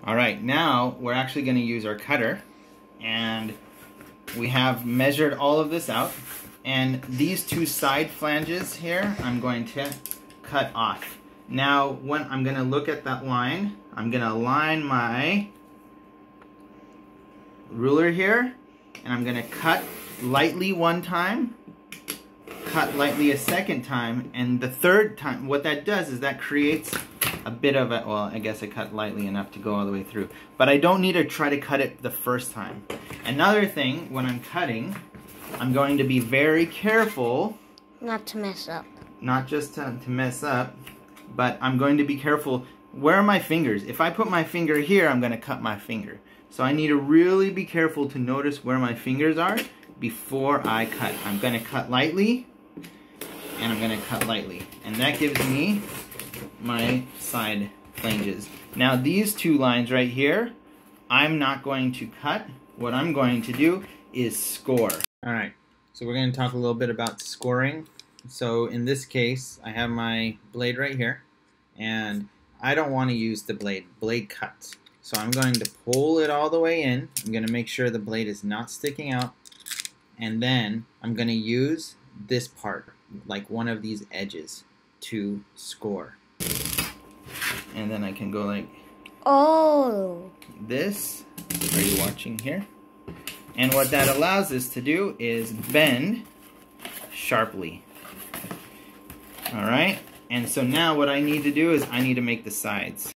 All right, now we're actually going to use our cutter, and we have measured all of this out, and these two side flanges here I'm going to cut off. Now when I'm going to look at that line, I'm going to align my ruler here, and I'm going to cut lightly one time, cut lightly a second time, and the third time, what that does is that creates a bit of a, well, I guess I cut lightly enough to go all the way through, but I don't need to try to cut it the first time. Another thing, when I'm cutting, I'm going to be very careful not to mess up. Not just to mess up, but I'm going to be careful. Where are my fingers? If I put my finger here, I'm going to cut my finger. So I need to really be careful to notice where my fingers are before I cut. I'm going to cut lightly, and I'm going to cut lightly. And that gives me my side flanges. Now these two lines right here, I'm not going to cut. What I'm going to do is score. Alright, so we're going to talk a little bit about scoring. So in this case, I have my blade right here, and I don't want to use the blade cuts. So I'm going to pull it all the way in. I'm going to make sure the blade is not sticking out, and then I'm going to use this part, like one of these edges, to score. And then I can go like this. Are you watching here? And what that allows us to do is bend sharply. Alright? And so now what I need to do is I need to make the sides.